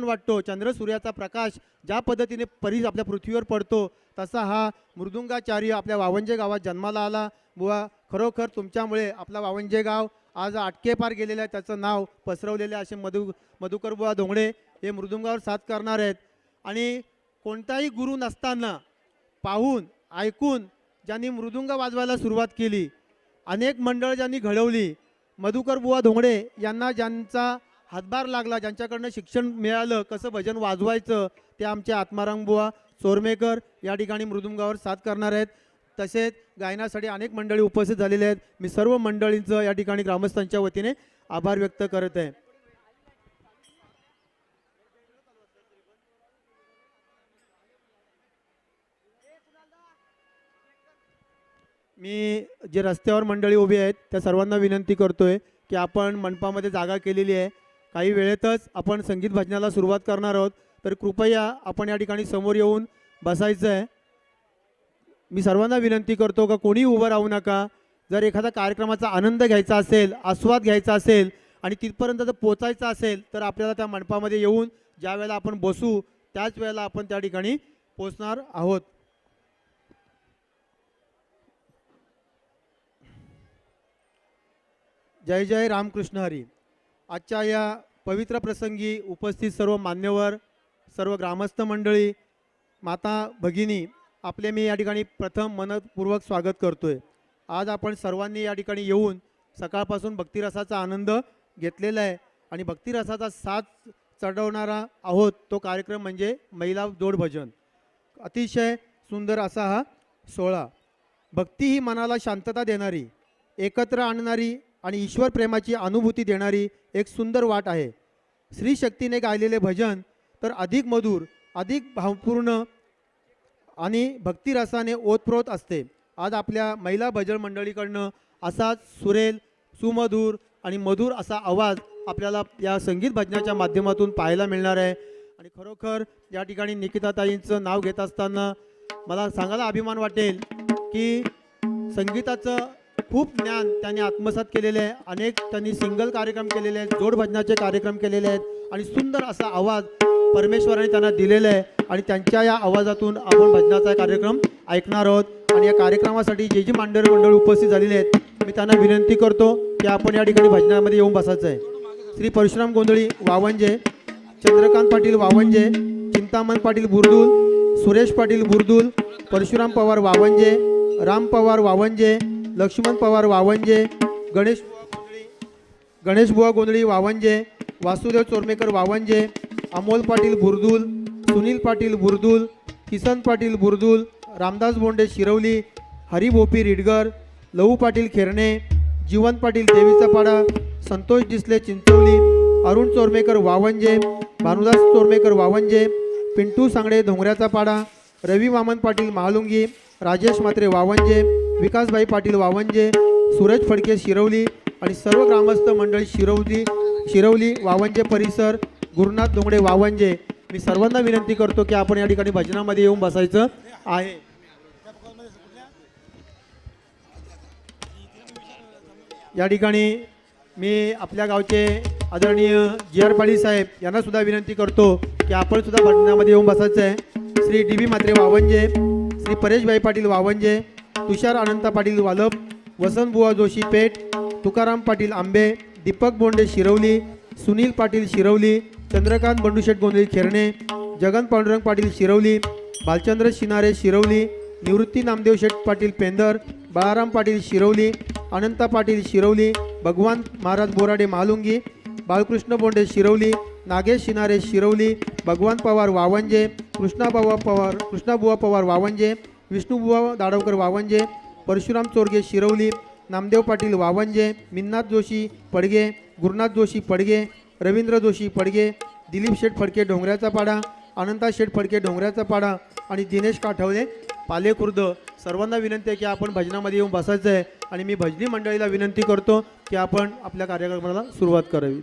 वाटतो, चंद्र सूर्याचा प्रकाश ज्या पद्धतीने आपल्या पृथ्वीवर पडतो तसा हा मृदुंगाचार्य आपल्या वावंजे गावात जन्माला आला. बुवा खरोखर तुमच्यामुळे आपला वावंजे गाव आज आटके पार गेलेलं आहे. त्याचं नाव पसरवलेले असे मधुकर बुवा धोंगडे हे मृदुंगावर साथ करणार आहेत. आणि कोणताही गुरु नसताना पाहून ऐकून ज्यांनी मृदुंग वाजवायला सुरुवात केली, अनेक मंडळ ज्यांनी घडवली, मधुकर बुवा धोंगडे यांना ज्यांचा हातभार लागला, ज्यांच्याकडनं शिक्षण मिळालं कसं भजन वाजवायचं, ते आमचे आत्माराम बुवा चोरमेकर या ठिकाणी मृदुंगावर साथ करणार आहेत. तसेच गायनासाठी अनेक मंडळी उपस्थित झालेले आहेत. मी सर्व मंडळींचं या ठिकाणी ग्रामस्थांच्या वतीने आभार व्यक्त करत आहे. मी जे रस्त्यावर मंडळी उभी आहेत त्या सर्वांना विनंती करतोय की आपण मंडपामध्ये जागा केलेली आहे, काही वेळेतच आपण संगीत भजनाला सुरुवात करणार आहोत, तर कृपया आपण या ठिकाणी समोर येऊन बसायचं आहे. मी सर्वांना विनंती करतो का कोणी उभं राहू नका. जर एखादा कार्यक्रमाचा आनंद घ्यायचा असेल, आस्वाद घ्यायचा असेल आणि तिथपर्यंत जर पोचायचं असेल तर आपल्याला त्या मंडपामध्ये येऊन ज्या वेळेला आपण बसू त्याच वेळेला आपण त्या ठिकाणी पोचणार आहोत. जय जय रामकृष्ण हरी. आजच्या या पवित्र प्रसंगी उपस्थित सर्व मान्यवर, सर्व ग्रामस्थ मंडळी, माता भगिनी, आपले मी या ठिकाणी प्रथम मनपूर्वक स्वागत करतोय. आज आपण सर्वांनी या ठिकाणी येऊन सकाळपासून भक्तिरसाचा आनंद घेतलेला आहे आणि भक्तिरसाचा साथ चढवणारा आहोत. तो कार्यक्रम म्हणजे महिला जोड भजन. अतिशय सुंदर असा हा सोहळा. भक्ती ही मनाला शांतता देणारी, एकत्र आणणारी आणि ईश्वर प्रेमाची अनुभूती देणारी एक सुंदर वाट आहे. श्री शक्तीने गायलेले भजन तर अधिक मधुर, अधिक भावपूर्ण आणि भक्तिरसाने ओतप्रोत असते. आज आपल्या महिला भजन मंडळीकडनं असाच सुरेल, सुमधुर आणि मधुर असा आवाज आपल्याला या संगीत भजनाच्या माध्यमातून पाहायला मिळणार आहे. आणि खरोखर या ठिकाणी निकिताताईंचं नाव घेत असताना मला सांगायला अभिमान वाटेल की संगीताचं खूप ज्ञान त्यांनी आत्मसात केलेले आहे. अनेक त्यांनी सिंगल कार्यक्रम केलेले आहेत, जोड भजनाचे कार्यक्रम केलेले आहेत आणि सुंदर असा आवाज परमेश्वराने त्यांना दिलेला आहे. आणि त्यांच्या या आवाजातून आपण भजनाचा कार्यक्रम ऐकणार आहोत. आणि या कार्यक्रमासाठी जे जी मंडळ उपस्थित झालेले आहेत मी त्यांना विनंती करतो की आपण या ठिकाणी भजनामध्ये येऊन बसायचं आहे. श्री परशुराम गोंधळी वावंजे, चंद्रकांत पाटील वावंजे, चिंतामण पाटील बुरदुल, सुरेश पाटील बुरदुल, परशुराम पवार वावंजे, राम पवार वावंजे, लक्ष्मण पवार वावंजे, गणेश बुवा गोंधळी वावंजे, वासुदेव चोरमेकर वावंजे, अमोल पाटील बुरदुल, सुनील पाटील बुरदुल, किसन पाटील बुरदुल, रामदास बोंडे शिरवली, हरिभोपी रिडगर, लहू पाटील खेरणे, जीवन पाटील देवीचा पाडा, संतोष डिसले चिंचवली, अरुण चोरमेकर वावंजे, भानुदास चोरमेकर वावंजे, पिंटू सांगडे धोंगऱ्याचा पाडा, रवी वामन पाटील महालुंगी, राजेश म्हात्रे वावंजे, विकासभाई पाटील वावंजे, सूरज फडके शिरवली आणि सर्व ग्रामस्थ मंडळी शिरवली वावंजे परिसर, गुरुनाथ धोंगडे वावंजे. मी सर्वांना विनंती करतो की आपण या ठिकाणी भजनामध्ये येऊन बसायचं आहे. या ठिकाणी मी आपल्या गावचे आदरणीय जी.आर. पाटील साहेब यांना सुद्धा विनंती करतो की आपण सुद्धा भजनामध्ये येऊन बसायचं आहे. श्री डी.बी. म्हात्रे वावंजे, श्री परेशभाई पाटील वावंजे, तुषार अनंत पाटील वालप, वसंतबुवा जोशी पेठ, तुकाराम पाटील आंबे, दीपक बोंडे शिरवली, सुनील पाटील शिरवली, चंद्रकांत बंडूशेठ गोंधळी खेरणे, जगन पांडुरंग पाटील शिरवली, भालचंद्र शिनारे शिरवली, निवृत्ती नामदेव शेठ पाटील पेंदर, बाळाराम पाटील शिरवली, अनंता पाटील शिरवली, भगवान महाराज बोराडे मालुंगी, बाळकृष्ण बोंडे शिरवली, नागेश शिनारे शिरवली, भगवान पवार वावंजे, कृष्णाबुवा पवार वावंजे, विष्णुबुवा दाडवकर वावंजे, परशुराम चोरगे शिरवली, नामदेव पाटील वावंजे, मिन्नाथ जोशी पडगे, गुरुनाथ जोशी पडगे, रवींद्र जोशी पडगे, दिलीप शेठ फडके डोंगऱ्याचा पाडा, अनंता शेठ फडके डोंगऱ्याचा पाडा आणि दिनेश काठवले पालेखुर्द. सर्वांना विनंती आहे की आपण भजनामध्ये येऊन बसायचं आहे. आणि मी भजनी मंडळीला विनंती करतो की आपण आपल्या कार्यक्रमाला सुरुवात करावी.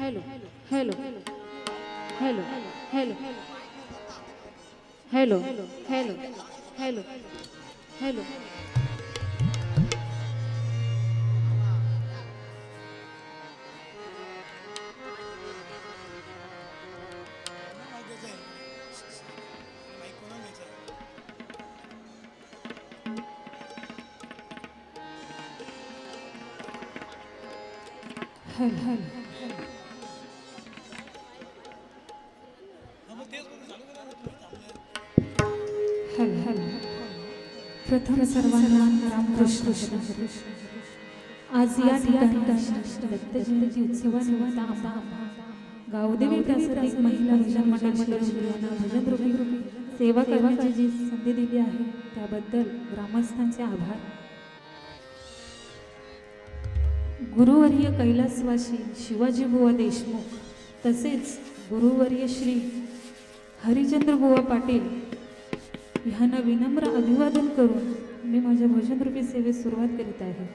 Hello hello hello hello hello hello hello hello प्रथम सर्वांना रामकृष्ण आज या ठिकाणी दत्त जयंती उत्सवानिमित्त गावदेवी व्यासपीठ महिला भजन मंडळाची भजन रूपी सेवा करण्याची जी संधी दिली आहे त्याबद्दल ग्रामस्थांचे आभार। गुरुवर्य कैलासवासी शिवाजी बुवा देशमुख तसेच गुरुवर्य श्री हरिचंद्र बुवा पाटील ह्यांना विनम्र अभिवादन करून मी माझ्या भजन रूपी सेवेस सुरुवात करीत आहे।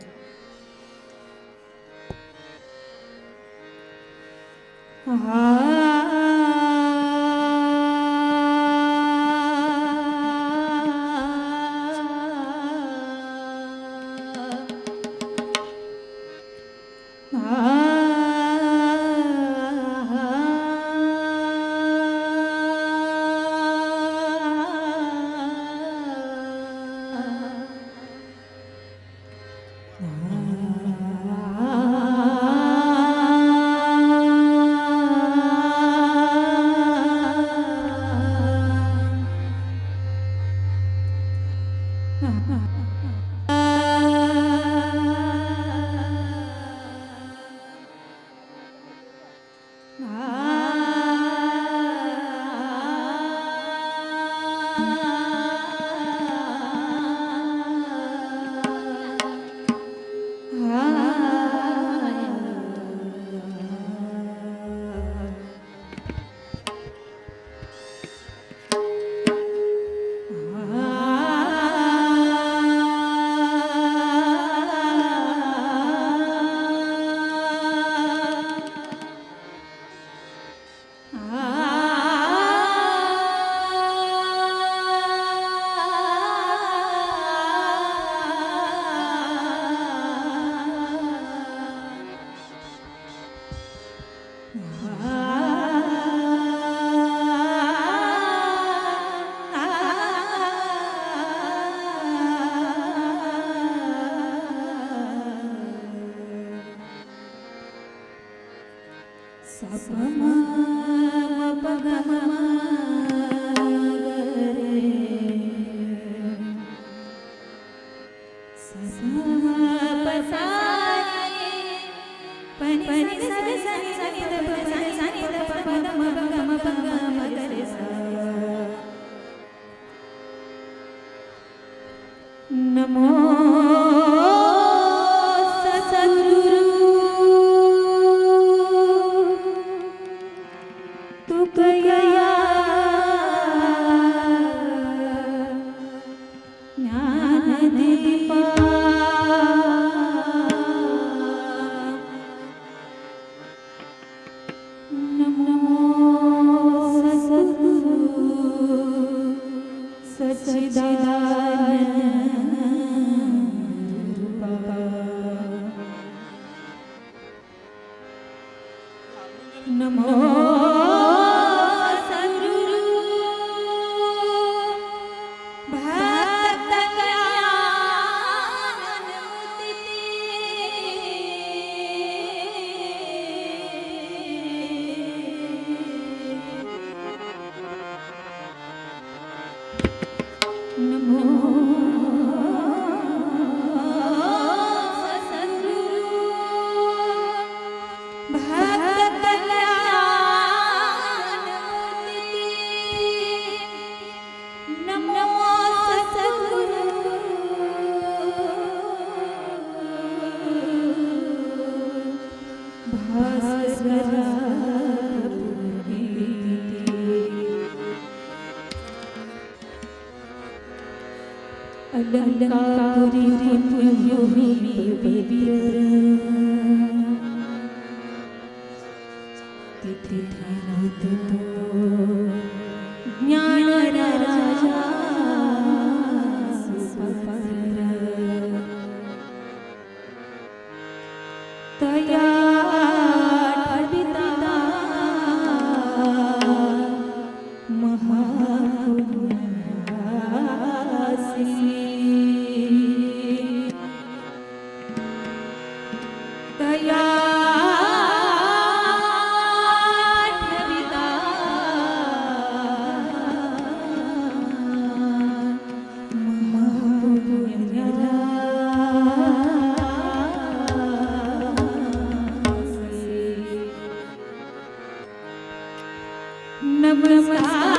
नमो सद्गुरु तुकया ज्ञानदीपा नमो सद्गुरु सच्चिदानंद नमो सद्गुरु भक्त नमो अलंकापुरी पुण्यभूमि पवित्र तिथे ध्यानात ज्ञान राजा सुपात्र तया ठविता तया ठविता नमस्कार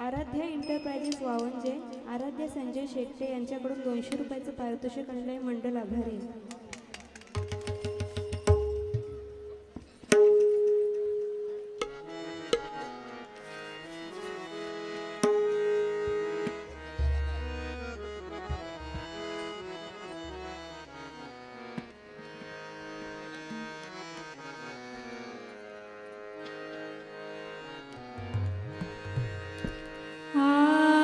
आराध्या एंटरप्राइजेस वावंजे आराध्या संजय शेट्टे यांच्याकडून 200 रुपयाचं पारितोषिक आणलंय मंडल आभारी. आ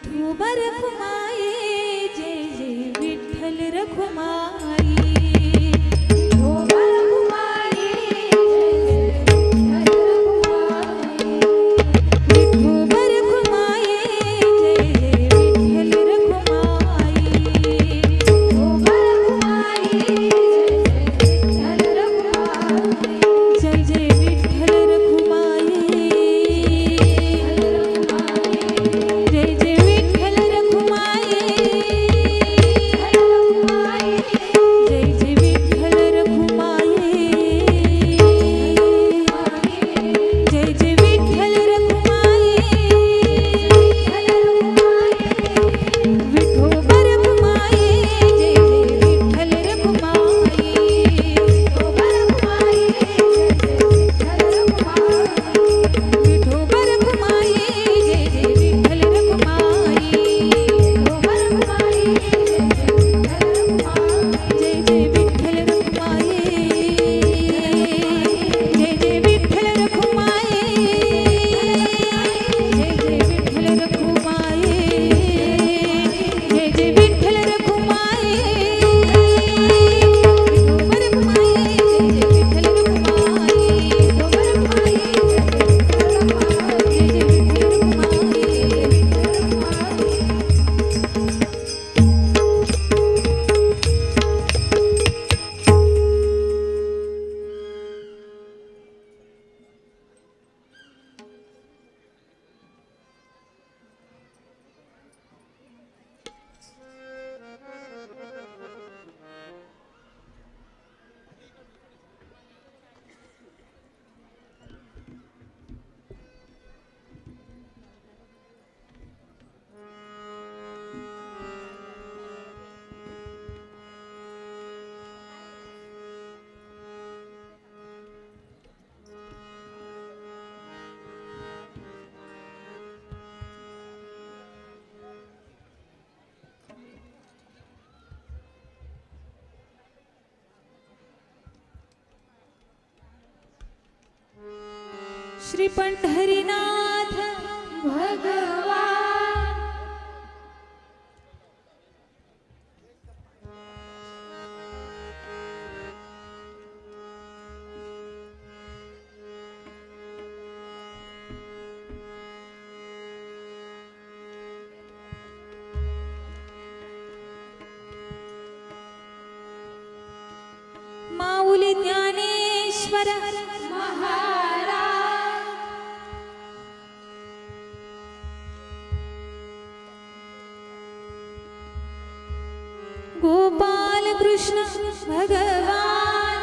विठोबा रखुमाई जय जय विठ्ठल रखुमाई विठोबा रखुमाई विठोबा रखुमाई जय जय विठ्ठल रखुमाई विठोबा रखुमाई जय जय विठ्ठल रखुमाई जय जय विठ्ठल रखुमाई जय जय विठ्ठल रखुमाई जय जय विठ्ठल रखुमाई विठोबा रखुमाई जय जय विठ्ठल रखुमाई विठोबा रखुमाई विठोबा रखुमाई जय जय विठ्ठल रखुमाई विठोबा रखुमाई जय जय विठ्ठल रखुमाई जय जय विठ्ठल रखुमाई जय जय विठ्ठल रखुमाई जय जय विठ्ठल रखुमाई विठोबा रखुमाई जय जय विठ्ठल रखुमाई विठोबा रखुमाई जय जय विठ्ठल रखुमाई श्री पंढरीनाथ भगवान माऊली ज्ञानेश्वर महाराज गोपाल कृष्ण भगवान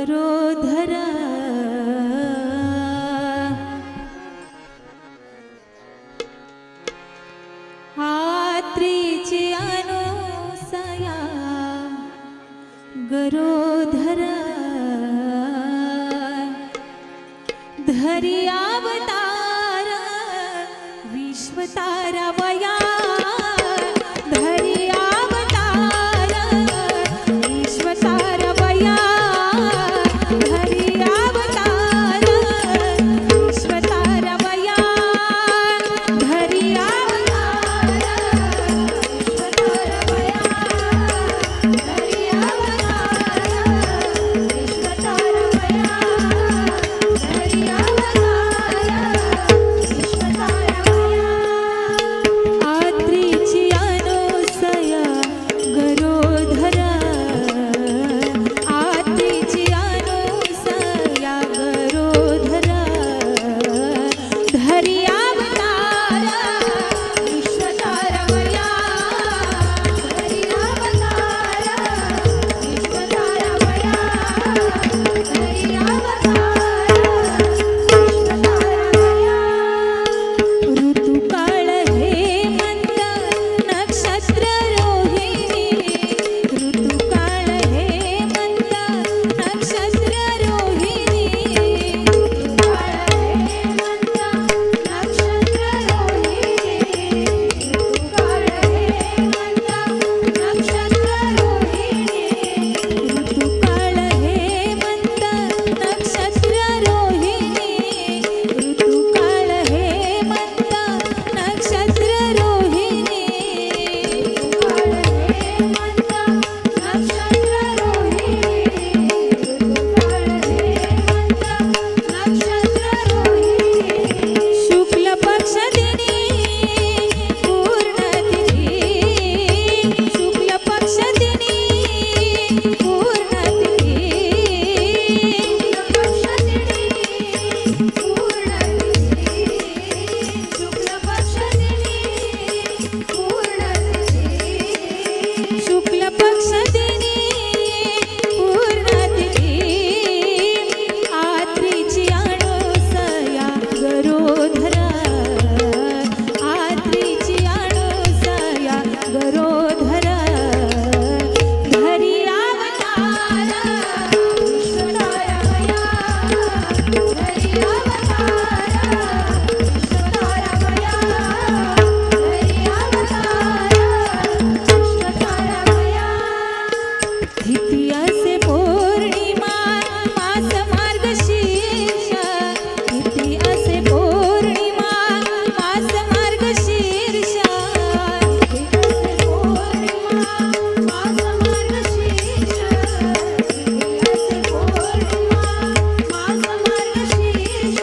गरोधरा आत्रीची अनुसया गरोधरा धरी अवतार विश्वतारा वया धरी अवतार विश्वतारा वया धरी अवतार विश्वतारा वया धरी अवतार विश्वतारा वया धरी अवतार विश्वतारा वया धरी आत्रीची अनुसया गरोधरा आत्रीची अनुसया गरोधरा धरी अवतार विश्वतारा वया धरी अवतार विश्वतारा वया धरी अवतार ऋतुकाळ हेमंत नक्षत्र रोहिणी ऋतुकाळ हेमंत नक्षत्र रोहिणी ऋतुकाळ हेमंत नक्षत्र रोहिणी ऋतुकाळ हेमंत नक्षत्र रोहिणी ऋतुकाळ हेमंत नक्षत्र रोहिणी ऋतुकाळ हेमंत नक्षत्र रोहिणी ऋतुकाळ हेमंत नक्षत्र रोहिणी ऋतुकाळ हेमंत नक्षत्र रोहिणी शुक्ल पक्ष दिनी पूर्ण तिथी शुक्ल पक्ष दिनी पूर्ण तिथी शुक्ल पक्ष दिनी पूर्ण तिथी शुक्ल पक्ष दिनी पूर्ण तिथी शुक्ल पक्ष दिनी पूर्ण तिथी आत्रीची अनुसया गरोधरा आत्रीची अनुसया गरोधरा धरी अवतार विश्वतारा वया धरी अवतार विश्वतारा वया धरी अवतार विश्वतारा वया द्वितीयसे पौर्णिमा मास मार्गशीर्ष द्वितीयसे पौर्णिमा मास मार्गशीर्ष द्वितीयसे पौर्णिमा मास मार्गशीर्ष द्वितीयसे पौर्णिमा मास मार्गशीर्ष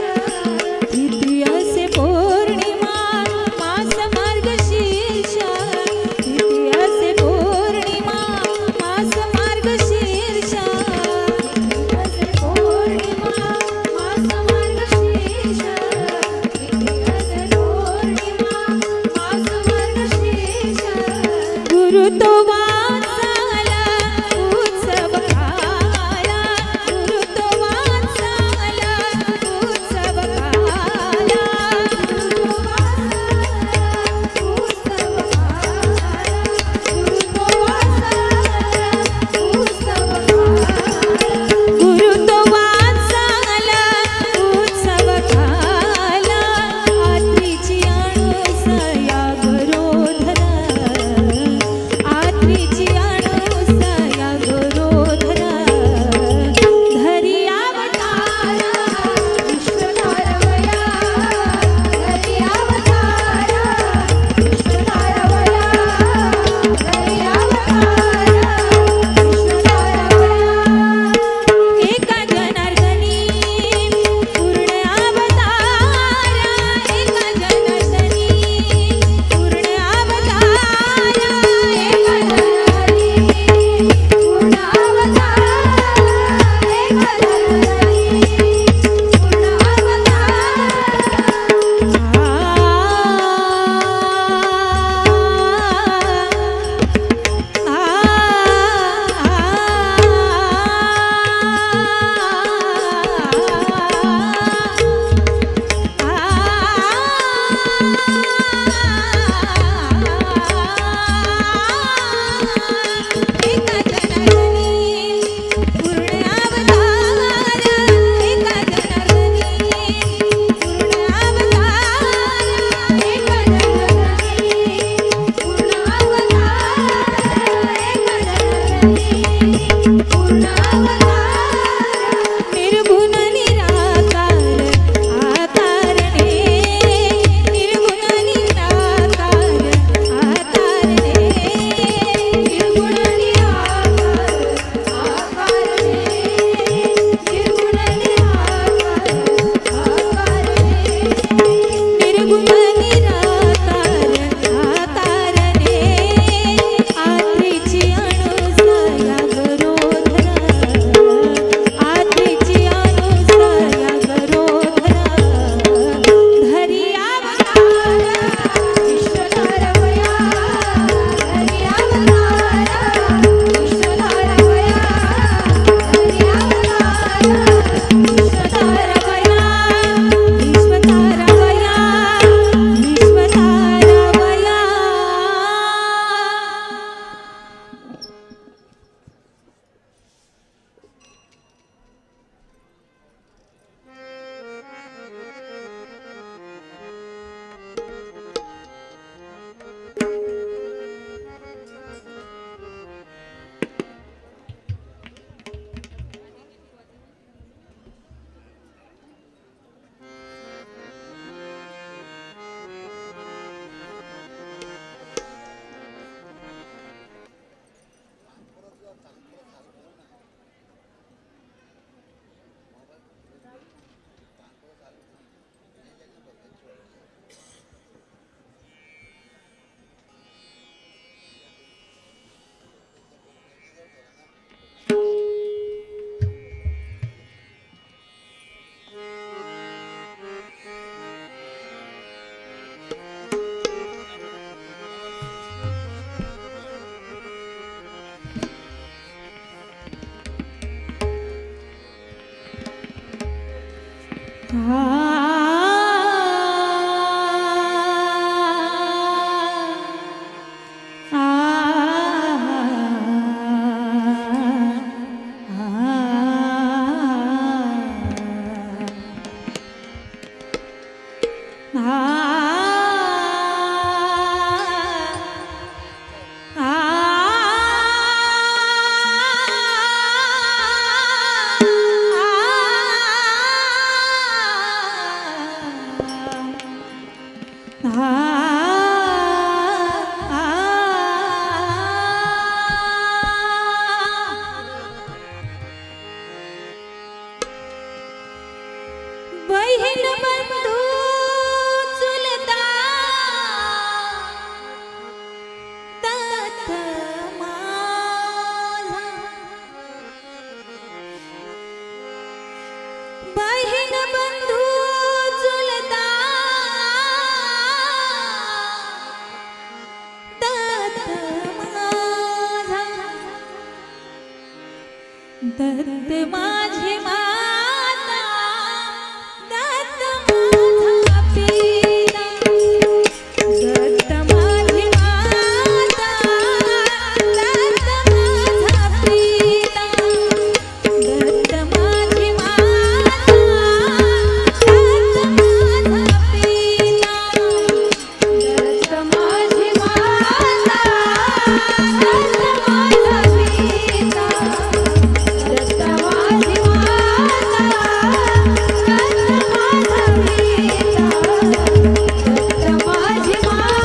द्वितीयसे पौर्णिमा मास मार्गशीर्ष द्वितीयसे पौर्णिमा मास मार्गशीर्ष द्वितीयसे पौर्णिमा मास मार्गशीर्ष द्वितीयसे पौर्णिमा मास मार्गशीर्ष गुरु तो वाचाला उत्सव आला गुरु तो वाचाला उत्सव आला गुरु तो वाचाला उत्सव आला गुरु तो वाचाला उत्सव आला गुरु तो वाचाला उत्सव आला आत्रीची अनुसया गरोधरा आत्री बहीण बंधू चुलता तात माझा बहीण बंधू चुलता तात माझा दत्त माझी माता दत्त माझा पिता दत्त माझी माता दत्त माझा पिता दत्त माझी माता दत्त माझा पिता दत्त माझी माता दत्त माझा पिता दत्त माझी माता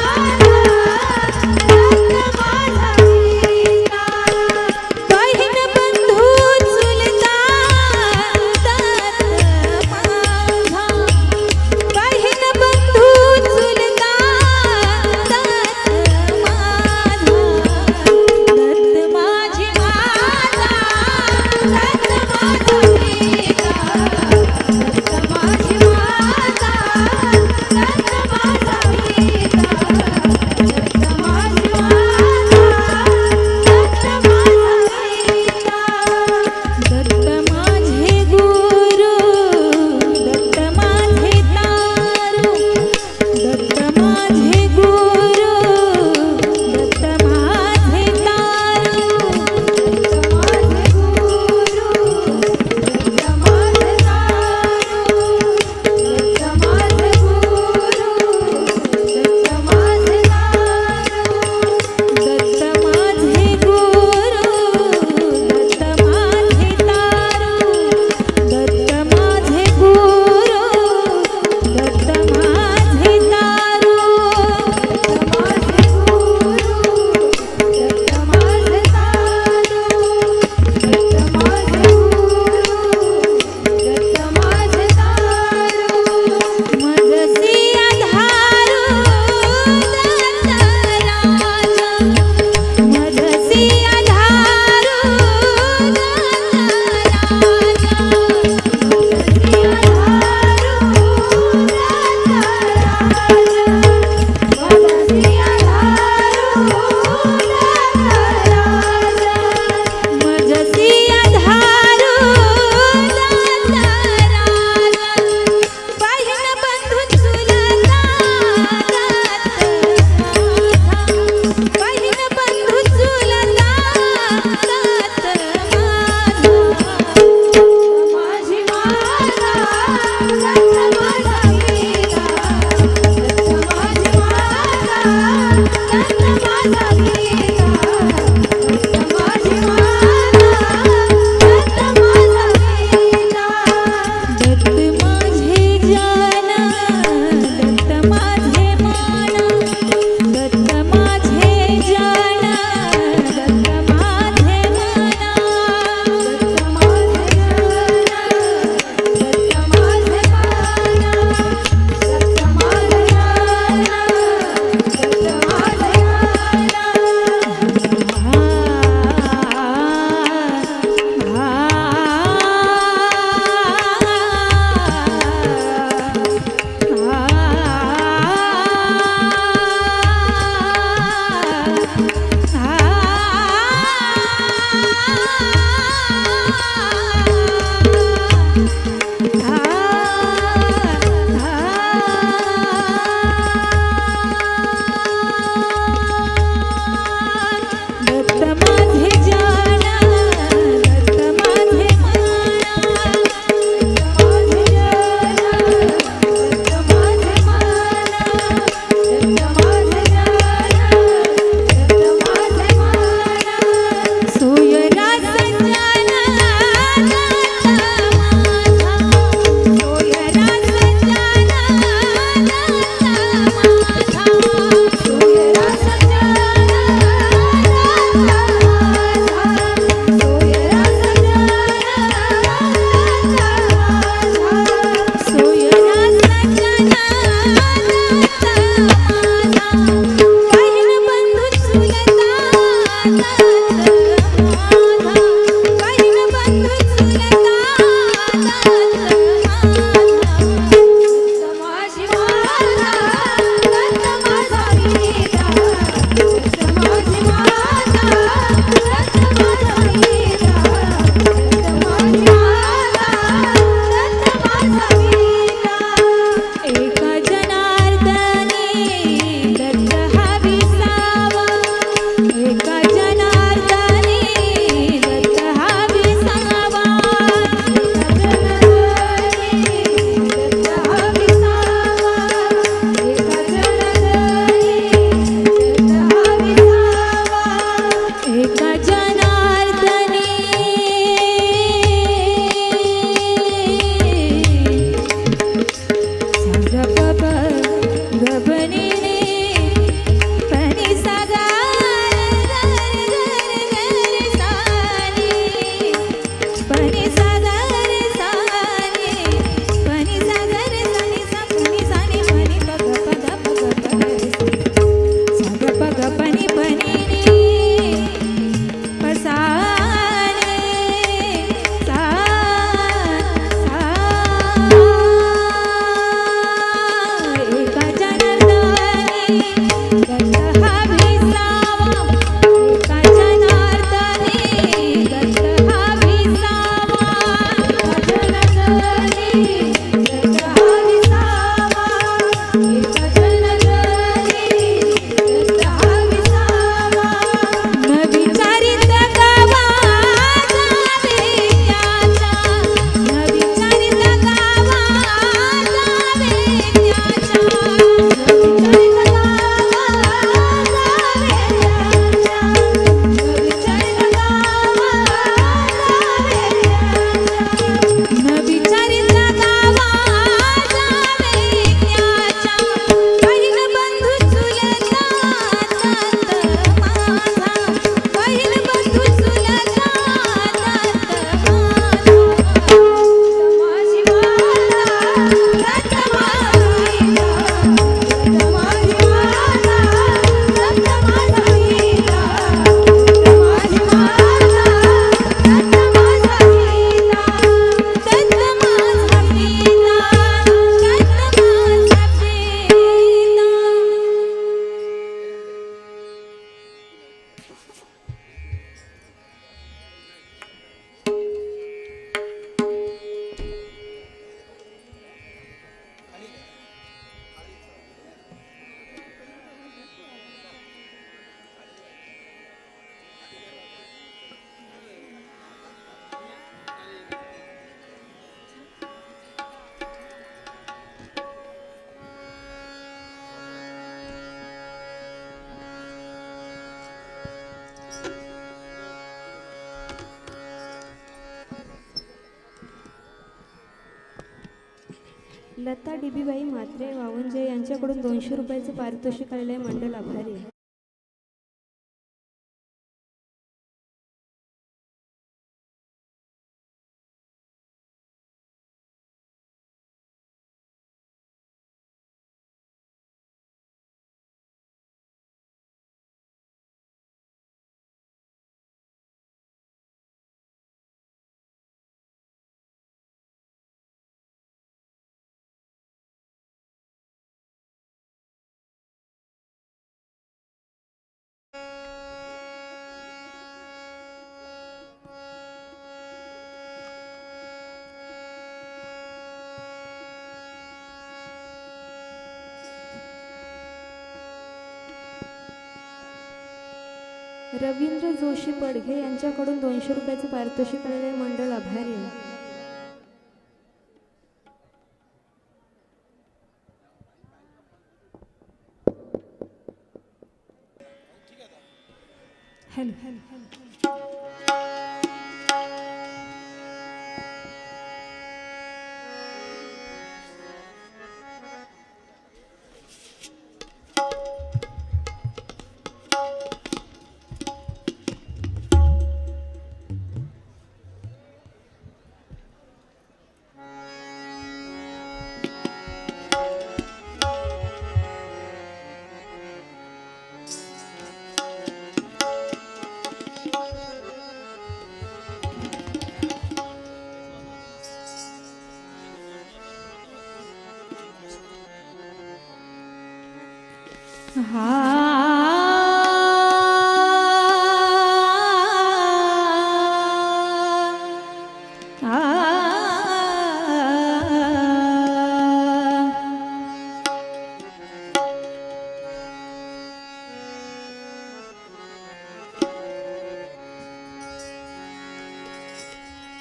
लता डीबीबाई म्हात्रे वावंजे यांच्याकडून 200 रुपयाचं पारितोषिक आलेले मंडळ आभारी आहे. रवींद्र जोशी पडघे यांच्याकडून 200 रुपयाचं पारितोषिक आलेले मंडळ आभारी आहे. हॅलो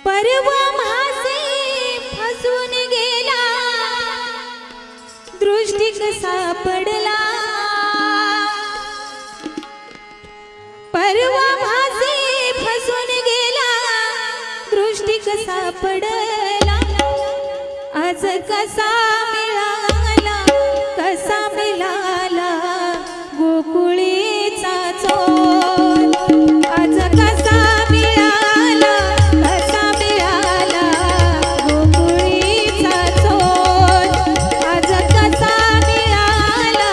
परवा म्हासे फसून गेला दृष्टी कसा पडला परवा म्हासे फसून गेला दृष्टी कसा पडला आज कसा मिळाला गोकुळीचा चोर आज कसा मिळाला गोकुळीचा चोर आज कसा मिळाला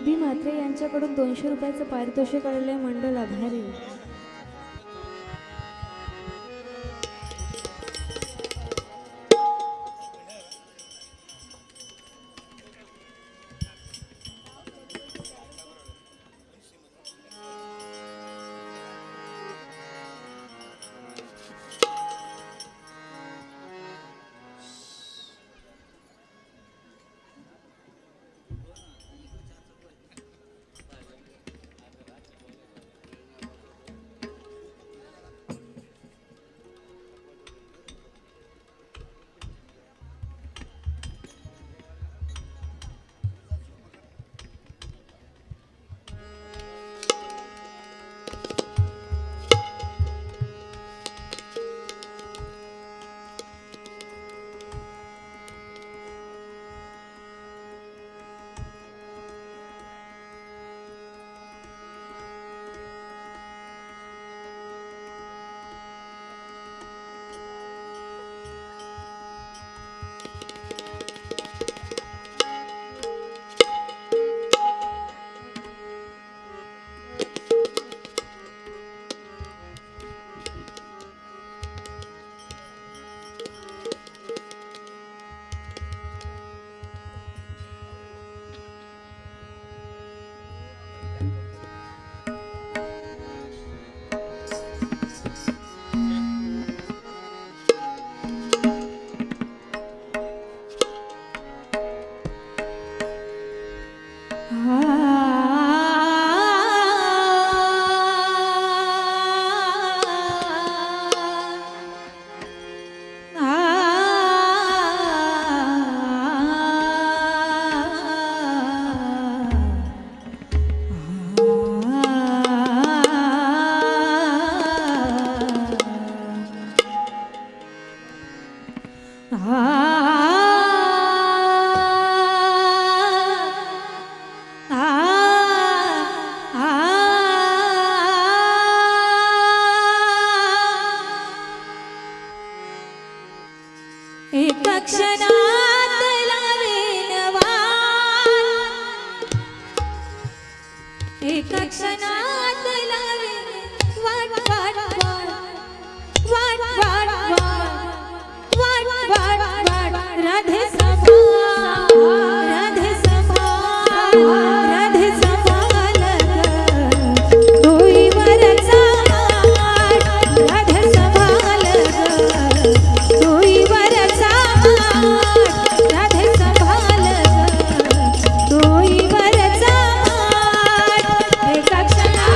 सुधी म्हात्रे यांच्याकडून 200 रुपयाचं पारितोषिक आलेले मंडळ आभारी. एका क्षणात लावेल वाट, एका क्षणात लावेल वाट वाट वाट वाट वाट वाट वाट वाट राधे सभा राधे सभा राधे सभाल तोई वरचा राधे सभाल तोई वरचा राधे सभाल तोई वरचा एका क्षणात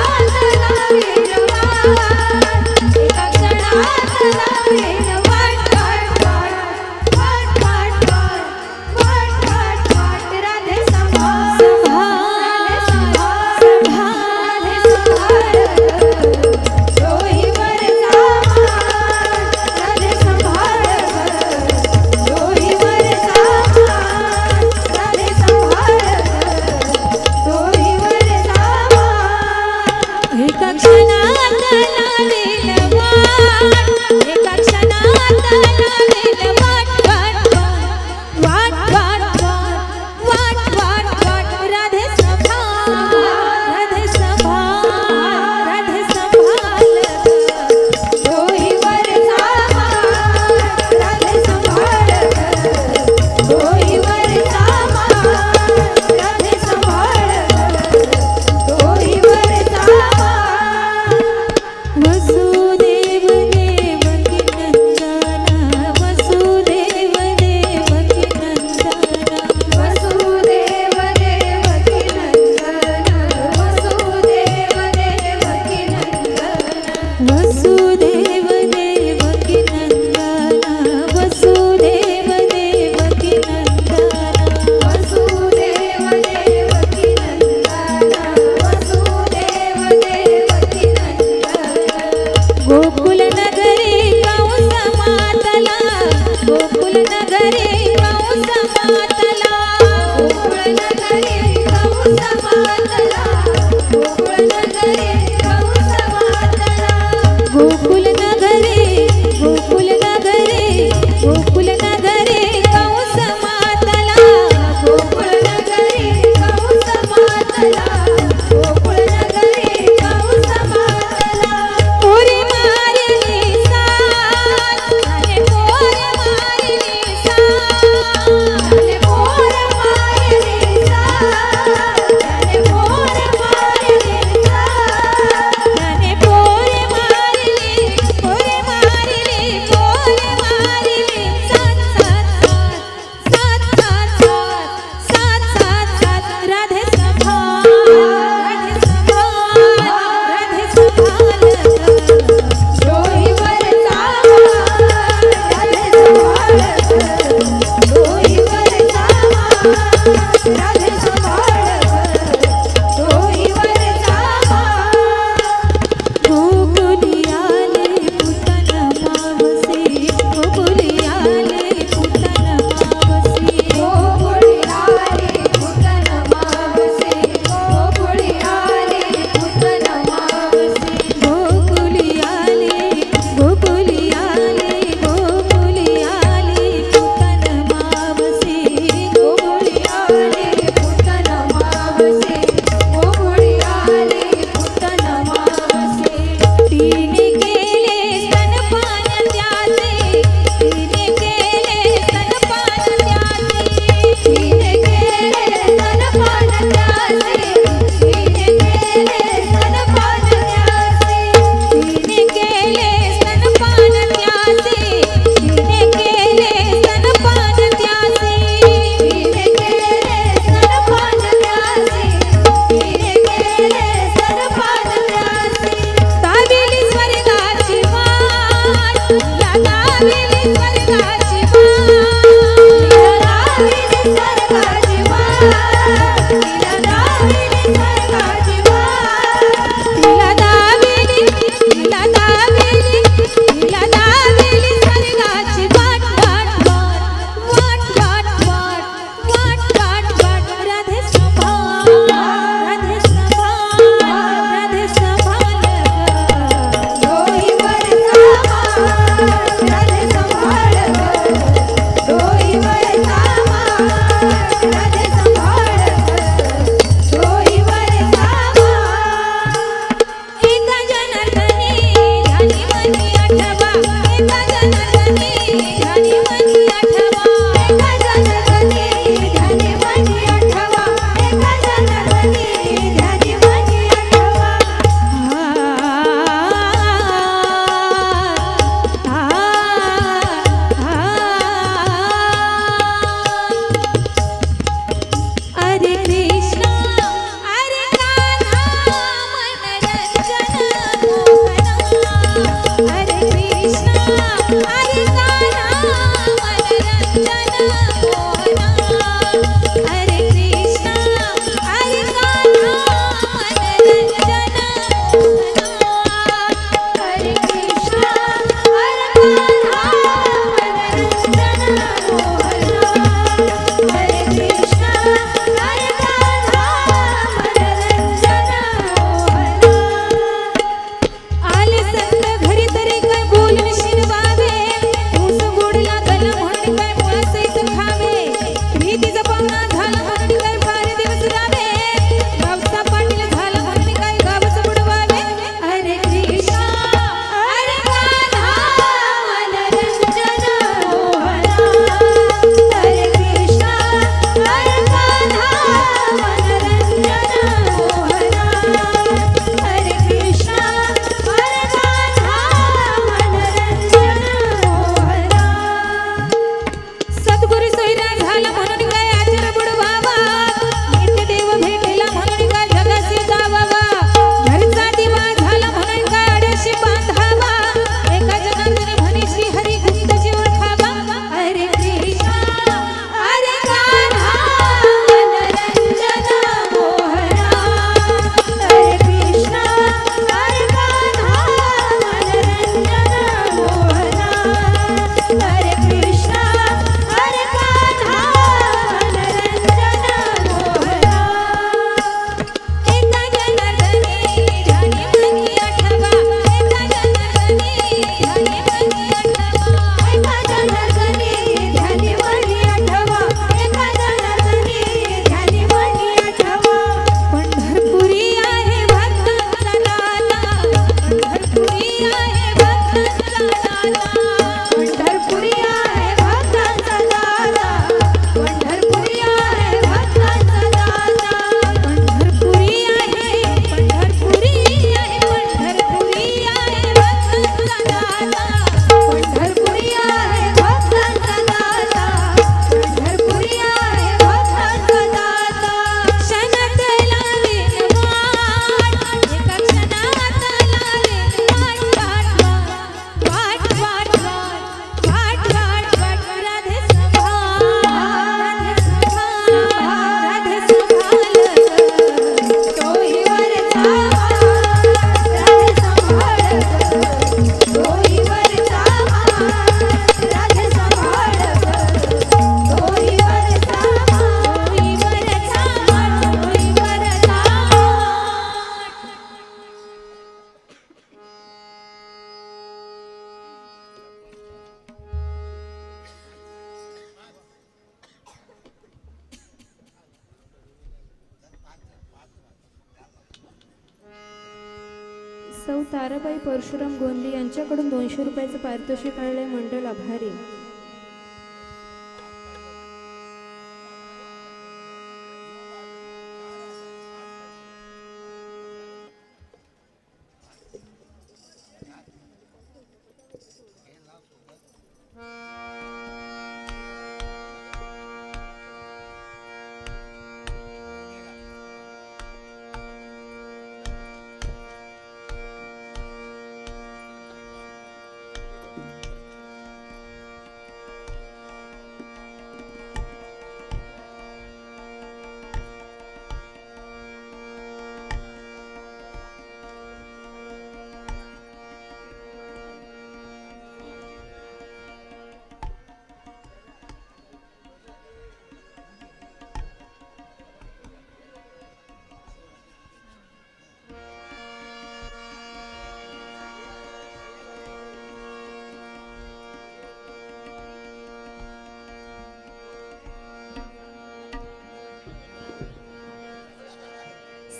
सौ ताराबाई परशुराम गोंदी यांच्याकडून 200 रुपयाचं पारितोषिक आलेले मंडळ आभारी.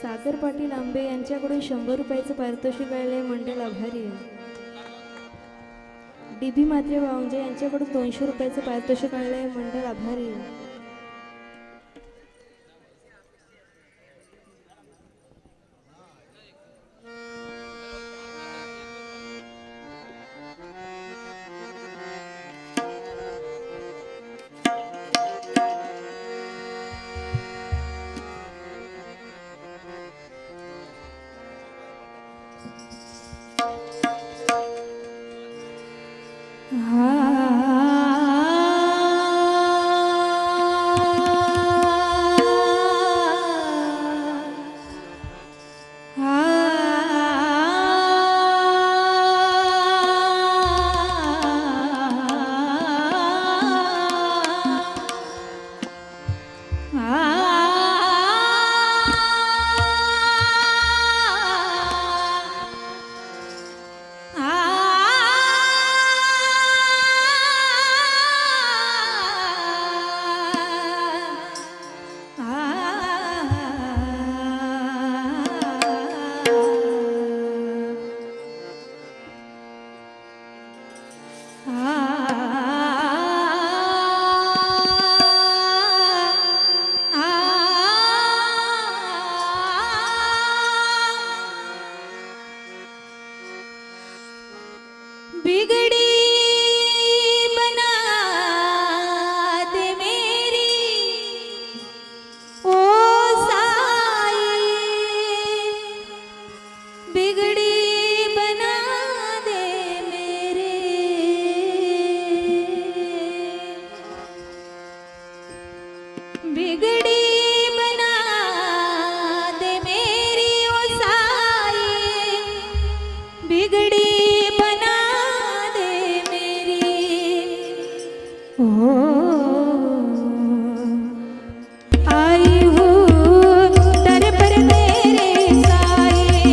सागर पाटील आंबे यांच्याकडून 100 रुपयाचं पारितोषिक आलेले मंडळ आभारी. डीबी मात्रे वावंजे यांच्याकडून 200 रुपयाचं पारितोषिक आलेले मंडळ आभारी. बिगड़ी बना दे मेरी ओ साई, बिगड़ी बना दे मेरे, बिगड़ी बना दे मेरी ओ साई, बिगड़ी आई हूँ दर पर तेरे साए,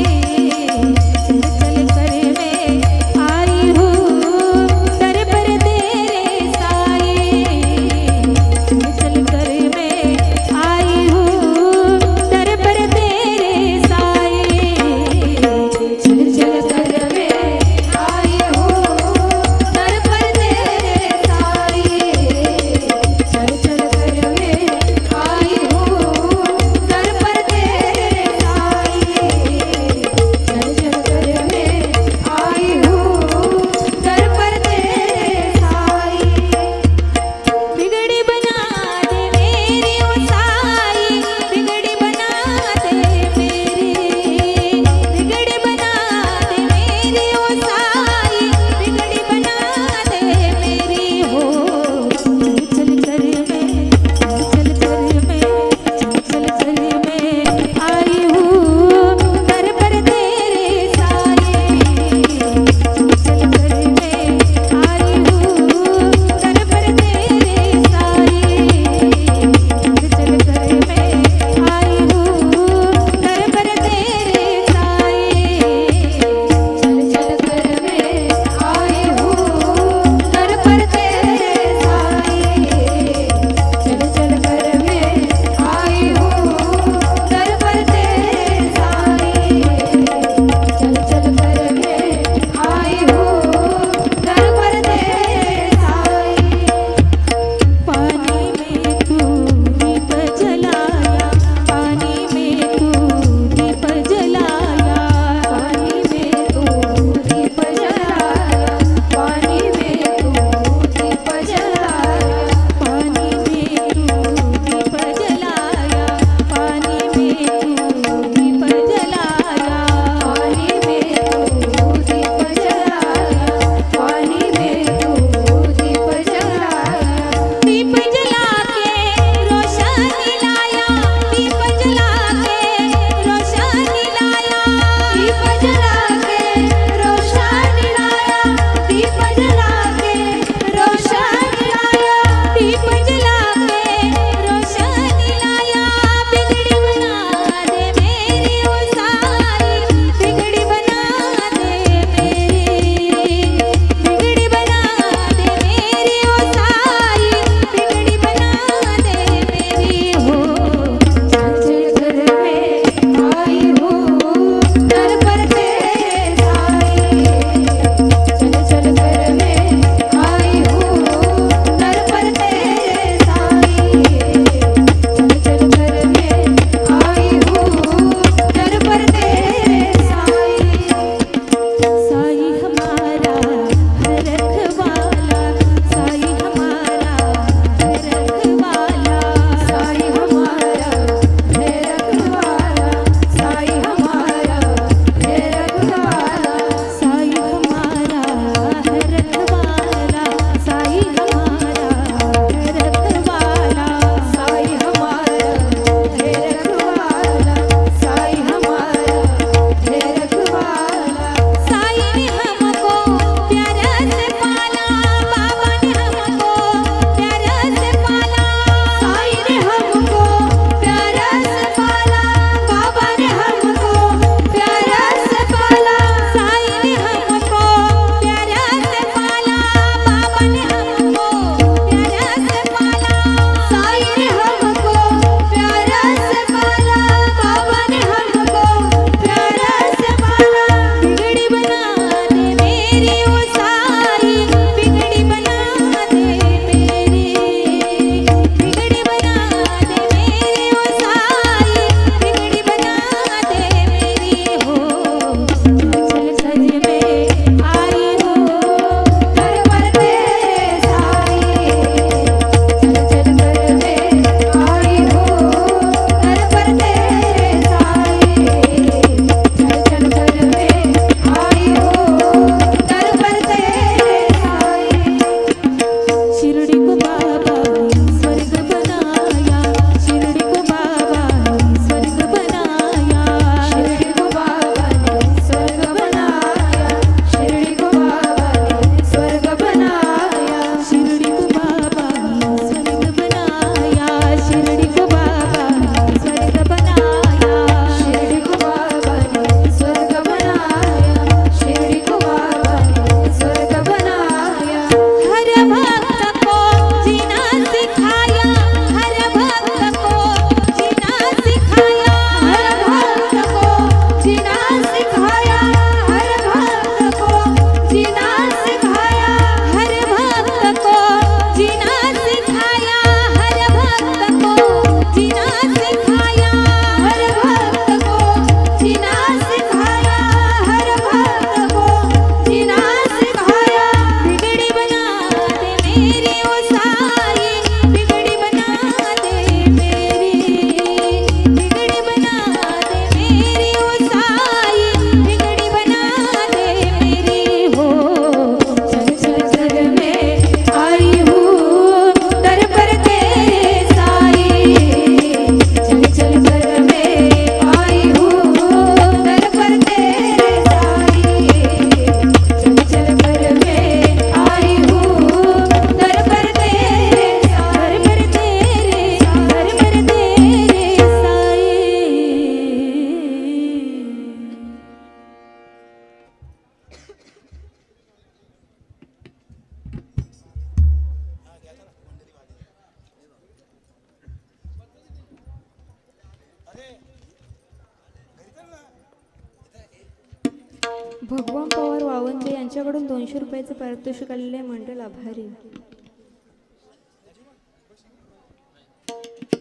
भगवान पवार वावंजे यांच्याकडून 200 रुपयाचं पारितोषिक आलेले आहे, मंडळ आभारी.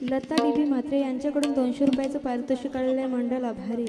लता डीबी म्हात्रे यांच्याकडून 200 रुपयाचं पारितोषिक आलेले आहे, मंडळ आभारी.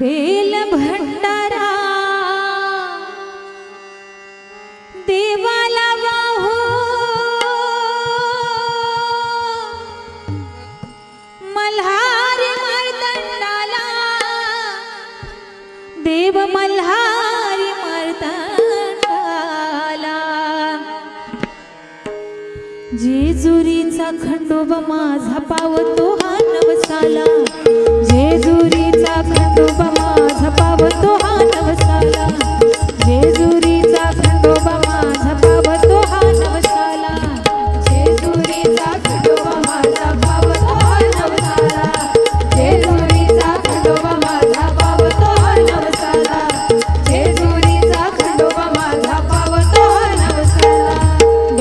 बेल भंडारा देवाला वाहो मल्हारी मर्दंडाला देव मल्हारी मर्दंडाला जेजुरीचा खंडोबा माझा पावतो हा नवसाला जेजुरीचा खंडोबा माझा पावतो हा नवसाला जेजुरीचा खंडोबा माझा पावतो हा नवसाला जेजुरीचा खंडोबा माझा पावतो हा नवसाला जेजुरीचा खंडोबा माझा पावतो हा नवसाला जेजुरीचा खंडोबा माझा पावतो हा नवसाला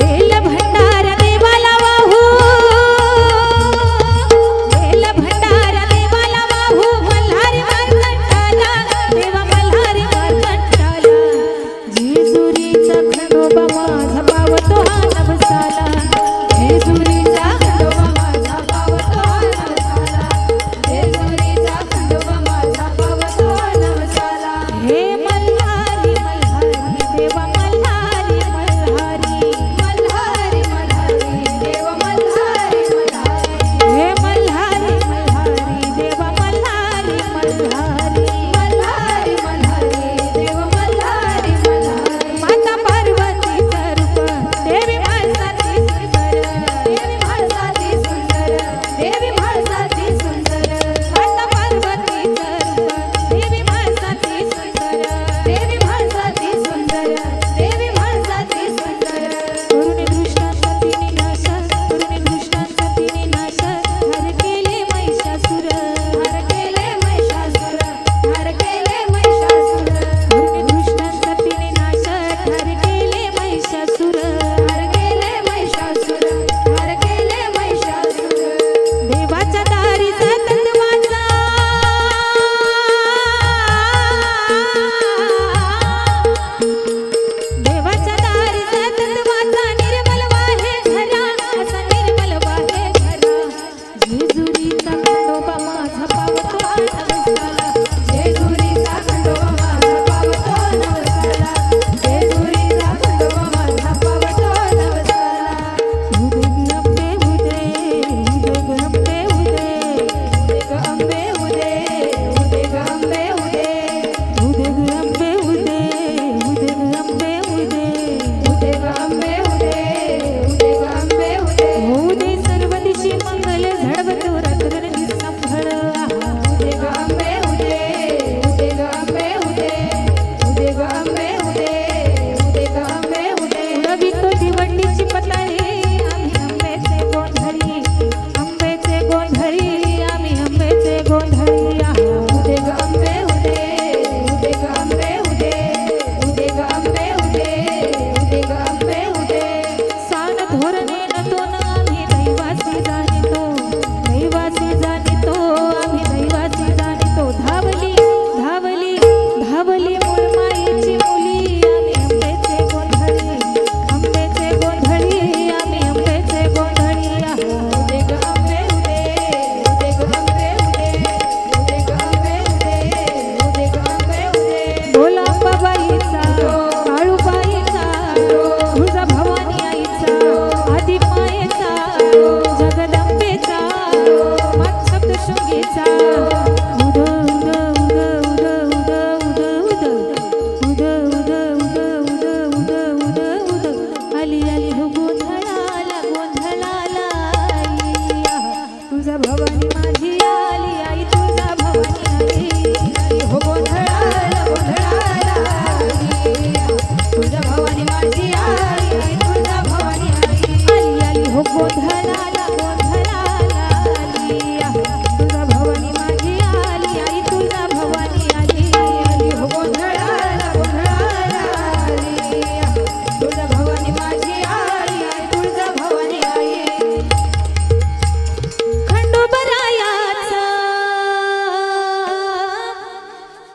बेल भंडारा देवाला वाहू बेल भंडारा देवाला वाहू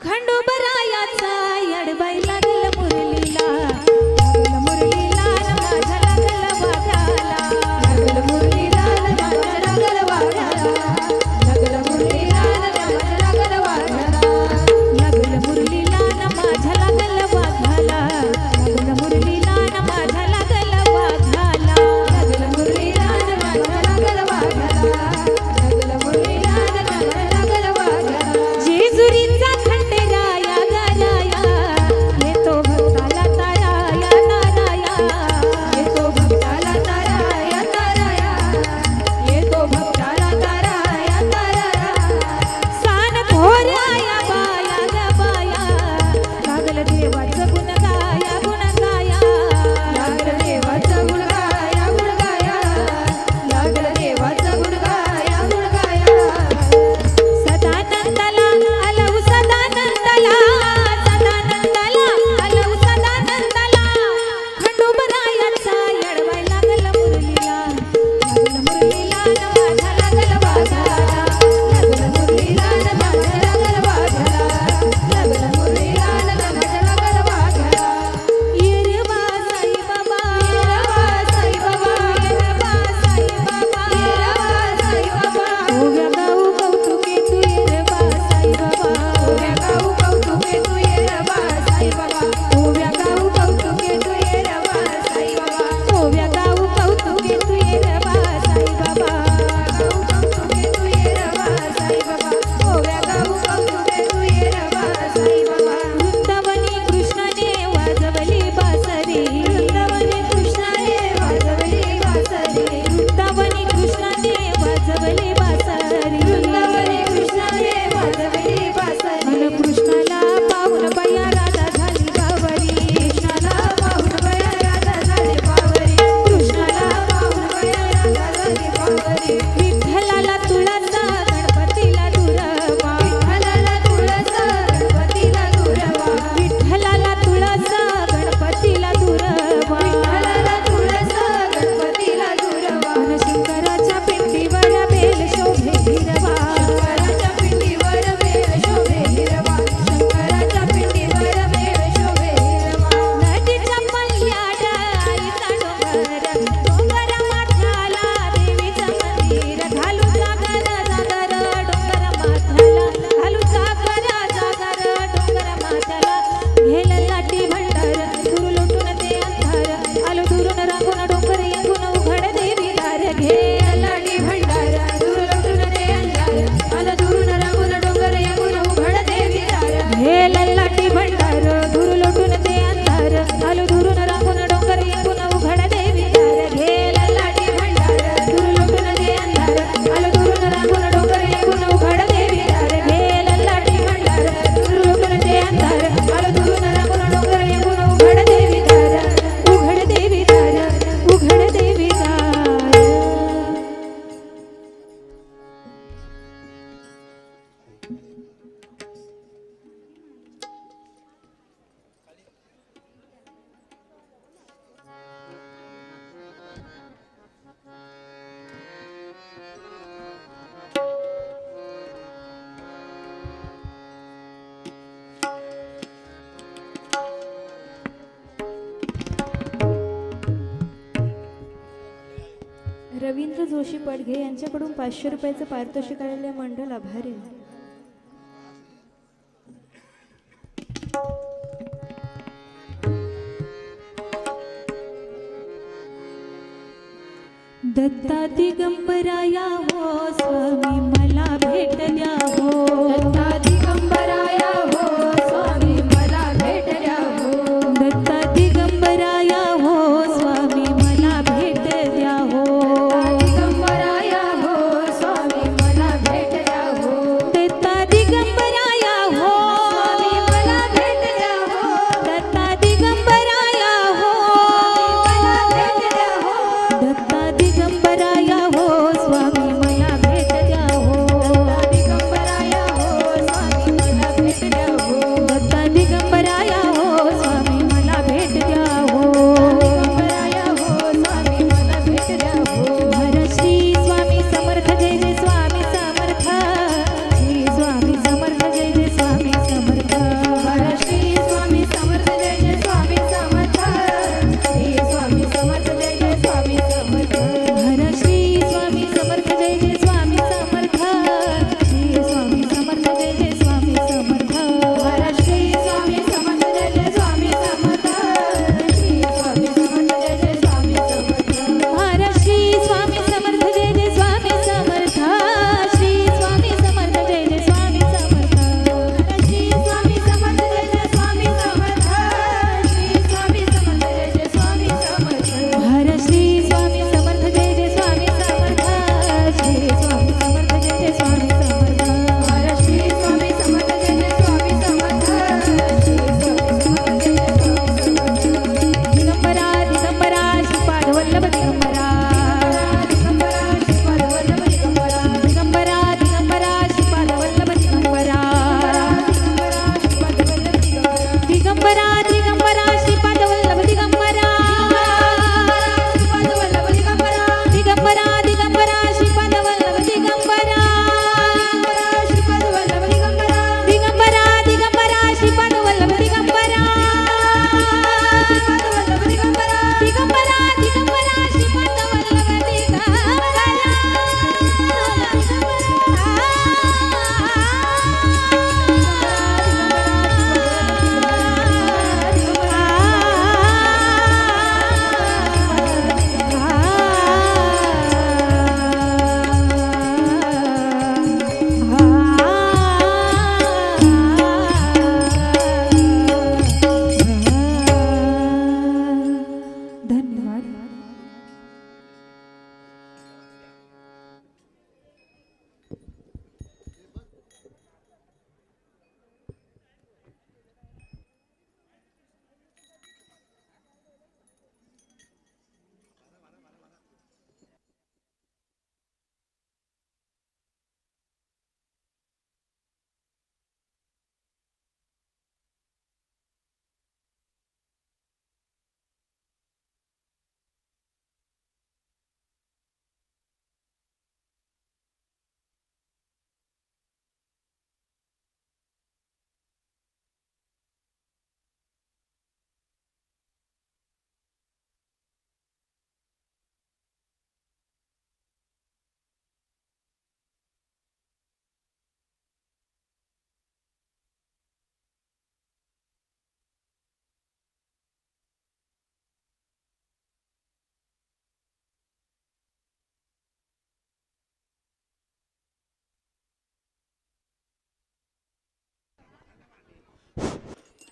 खंडोबरायाचा यडबाई लागल मुरलीला, लागल मुरलीला न माझ्या लागल वाघाला, लागल मुरलीला न माझ्या लागल वाघाला, लागल मुरलीला न माझ्या लागल वाघाला, लागल मुरलीला न माझ्या लागल वाघाला, लागल मुरलीला न माझ्या लागल वाघाला, लागल मुरलीला न माझ्या लागल वाघाला, लागल मुरलीला न माझ्या लागल वाघाला. जेजुरीचा खंडेराया गराया, येतो भक्ताला ताराया ताराया, येतो भक्ताला ताराया ताराया, येतो भक्ताला ताराया ताराया. सान थोराया बाया ग बाया, लागल देवाचं गुण गाया गुण गाया, लागल देवाचं गुण गाया गुण गाया, लागल देवाचं गुण गाया गुण गाया. सदानंदाला आलऊ सदानंदाला, सदानंदाला आलऊ सदानंदाला, खंडोबरायाचा यडबाई लागल मुरलीला, लागल मुरलीला न माझ्या लागल वाघाला, लागल मुरलीला न माझ्या लागल वाघाला, लागल मुरलीला न माझ्या लागल वाघाला. येरबा साई बाबा, येरबा साई बाबा, येरबा साई बाबा, येरबा साई बाबा. ओव्या गाऊ कौतुके तू येरबा साई बाबा, ओव्या गाऊ कौतुके तू येरबा साई बाबा, ओव्या गाऊ कौतुके तू येरबा साई बाबा, ओव्या गाऊ कौतुके तू येरबा साई बाबा, गाऊ कौतुके तू येरबा साई बाबा, ओव्या गाऊ कौतुके तू येरबा साई बाबा. वृंदावनी कृष्णाने वाजवली बासरी, वृंदावनी कृष्णाने वाजवली बासरी, वृंदावनी कृष्णाने वाजवली बासरी, वृंदावनी कृष्णाने वाजवली बासरी. मन कृष्णाला पाहून बया राधा झाली बावरी, कृष्णाला पाहून बया राधा झाली बावरी, कृष्णाला पाहून बया राधा झाली बावरी. विठ्ठलाला तुळसा गणपतीला दुर्वा, विठ्ठलाला तुळसा गणपतीला दुर्वा, विठ्ठलाला तुळसा गणपतीला दुर्वा, विठ्ठलाला तुळसा गणपतीला दुर्वा. मन शंकराच्या पिंडीवर बेल शोभे हिरवा, शंकराच्या पिंडीवर बेल शोभे हिरवा, शंकराच्या पिंडीवर बेल शोभे हिरवा. नदीच्या पल्ल्याड आईचा डोंगर, डोंगर माथ्याला देवीचं मंदिर, घालू जागर जागर डोंगर माथ्याला, घालू जागर जागर डोंगर माथ्याला. घेल लाटी भंडार दुरू लुटून ते अंधार, आलो दुरून रांगून डोंगर येऊन उघड देवी दार. घेल लाटी भंडार दुरू लुटून ते अंधार, आलो दुरून रांगून डोंगर येऊन उघड देवी दार. घेल लाटी भंडार दुरू लुटून ते अंधार, आलो दुरून रांगून डोंगर येऊन उघड देवी दार. घेल लाटी भंडार दुरू लुटून ते अंधार, आलो दुरून रांगून डोंगर येऊन उघड देवी दार. घेल लाटी भंडार दुरू लुटून ते अंधार, आलो दुरून रांगून डोंगर येऊन उघड देवी दार. उघड देवी दार, उघड देवी दार. रवींद्र जोशी पडघे यांच्याकडून 500 रुपयाचं पारितोषिक आलेले मंडळ आभारी. दत्ता दिगंबराया हो स्वामी मला भेट द्या हो, दत्ता दिगंबराया हो स्वामी मला भेट द्या हो, दत्ता दिगंबराया हो स्वामी मला भेट द्या हो, दिगंबराया हो स्वामी मला भेट द्या हो, दत्ता दिगंबराया हो स्वामी मला भेट द्या हो, दत्ता दिगंबराया हो मला भेट द्या हो, दत्ता दिगंबराया हो स्वामी मला भेट द्या हो, दत्ता दिगंबराया हो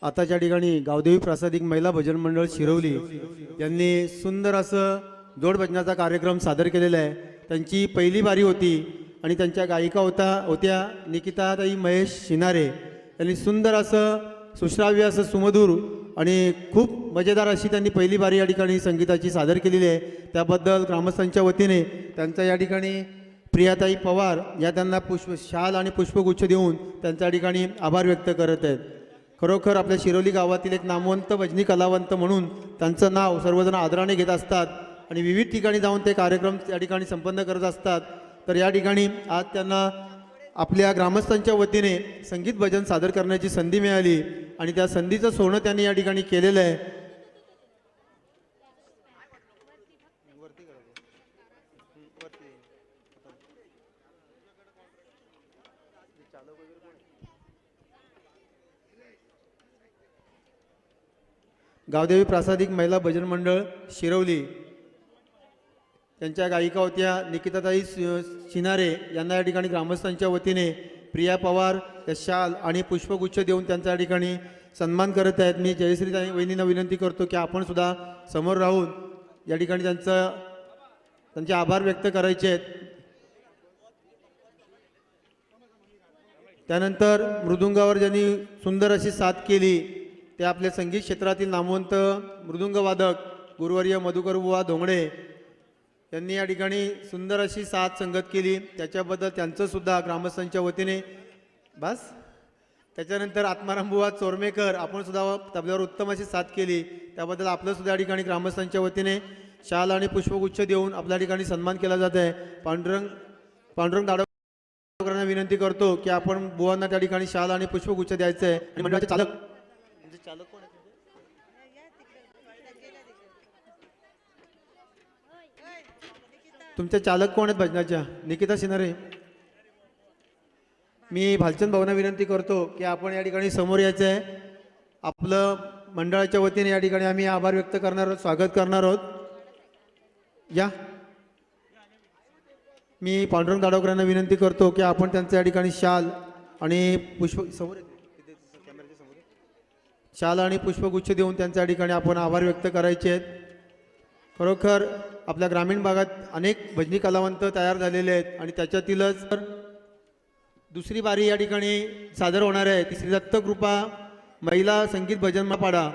आताच्या ठिकाणी गावदेवी प्रासादिक महिला भजन मंडळ शिरवली यांनी सुंदर असं जोड भजनाचा कार्यक्रम सादर केलेला आहे. त्यांची पहिली बारी होती आणि त्यांच्या गायिका होत्या निकिताताई महेश शिनारे यांनी सुंदर असं सुश्राव्य असं सुमधुर आणि खूप मजेदार अशी त्यांनी पहिली बारी या ठिकाणी संगीताची सादर केलेली आहे. त्याबद्दल ग्रामस्थांच्या वतीने त्यांचा या ठिकाणी प्रियाताई पवार या त्यांना शाल आणि पुष्पगुच्छ देऊन त्यांच्या ठिकाणी आभार व्यक्त करत आहेत. खरोखर आपल्या शिरोली गावातील एक नामवंत भजनी कलावंत म्हणून त्यांचं नाव सर्वजण आदराने घेत असतात आणि विविध ठिकाणी जाऊन ते कार्यक्रम या ठिकाणी संपन्न करत असतात. तर या ठिकाणी आज त्यांना आपल्या ग्रामस्थांच्या वतीने संगीत भजन सादर करण्याची संधी मिळाली आणि त्या संधीचं सोनं त्यांनी या ठिकाणी केलेलं आहे. गावदेवी प्रासादिक महिला भजन मंडळ शिरवली त्यांच्या गायिका होत्या निकिताताई शिनारे यांना या ठिकाणी ग्रामस्थांच्या वतीने प्रिया पवार या शाल आणि पुष्पगुच्छ देऊन त्यांच्या या ठिकाणी सन्मान करत आहेत. मी जयश्रीताई वहिनींना विनंती करतो की आपण सुद्धा समोर राहून या ठिकाणी त्यांचे आभार व्यक्त करायचे आहेत. त्यानंतर मृदुंगावर ज्यांनी सुंदर अशी साथ केली ते आपल्या संगीत क्षेत्रातील नामवंत मृदुंगवादक गुरुवर्य मधुकर बुवा धोंगडे यांनी या ठिकाणी सुंदर अशी साथ संगत केली. त्याच्याबद्दल त्यांचं सुद्धा ग्रामस्थांच्या वतीने बस. त्याच्यानंतर आत्माराम बुवा चोरमेकर आपण सुद्धा तबल्यावर उत्तम अशी साथ केली त्याबद्दल आपलं सुद्धा या ठिकाणी ग्रामस्थांच्या वतीने शाल आणि पुष्पगुच्छ देऊन आपल्या ठिकाणी सन्मान केला जात आहे. पांडुरंग दाडवकरांना विनंती करतो की आपण बुवांना त्या ठिकाणी शाल आणि पुष्पगुच्छ द्यायचं आहे. आणि मंडळाचे चालक कोण आहे? तुमचे चालक कोण आहेत भजनाच्या? निकिता सिनारे. मी भालचंद भाऊंना विनंती करतो की आपण या ठिकाणी समोर यायचं आहे. आपलं मंडळाच्या वतीने या ठिकाणी आम्ही आभार व्यक्त करणार आहोत, स्वागत करणार आहोत. या मी पांडुरंग दाडवकरांना विनंती करतो की आपण त्यांच्या या ठिकाणी शाल आणि शाल आणि पुष्पगुच्छ देऊन त्यांच्या ठिकाणी आपण आभार व्यक्त करायचे आहेत. खरोखर आपल्या ग्रामीण भागात अनेक भजनी कलावंत तयार झालेले आहेत आणि त्याच्यातीलच दुसरी बारी या ठिकाणी सादर होणार आहे. श्री दत्तकृपा महिला संगीत भजन महापाडा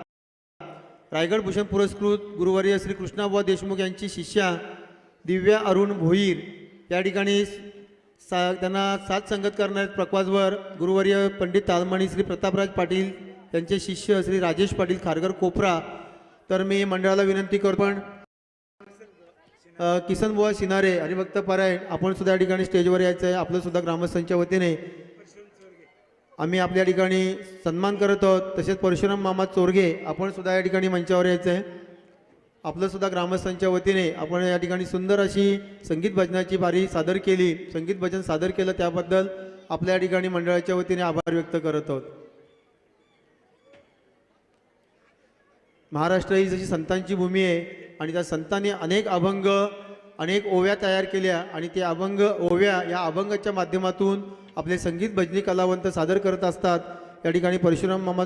रायगड भूषण पुरस्कृत गुरुवर्य श्री कृष्णाबुवा देशमुख यांची शिष्या दिव्या अरुण भोईर या ठिकाणी त्यांना साथ संगत करणार आहेत. प्रकवाजवर गुरुवर्य पंडित तालमणी श्री प्रतापराज पाटील त्यांचे शिष्य श्री राजेश पाटील खारघर कोपरा. तर मी मंडळाला विनंती करतो पण किसन बुवा सिनारे हरिभक्त पारायण आपण सुद्धा या ठिकाणी स्टेजवर यायचं आहे. आपलं सुद्धा ग्रामस्थांच्या वतीने आम्ही आपल्या ठिकाणी सन्मान करत आहोत. तसेच परशुराम मामा चोरगे आपण सुद्धा या ठिकाणी मंचावर यायचं आहे. आपलं सुद्धा ग्रामस्थांच्या वतीने आपण या ठिकाणी सुंदर अशी संगीत भजनाची बारी सादर केली, संगीत भजन सादर केलं त्याबद्दल आपल्या ठिकाणी मंडळाच्या वतीने आभार व्यक्त करत आहोत. महाराष्ट्र ही जशी संतांची भूमी आहे आणि त्या संतांनी अनेक अभंग अनेक ओव्या तयार केल्या आणि ते अभंग ओव्या या अभंगाच्या माध्यमातून आपले संगीत भजनी कलावंत सादर करत असतात. या ठिकाणी परशुराम मामा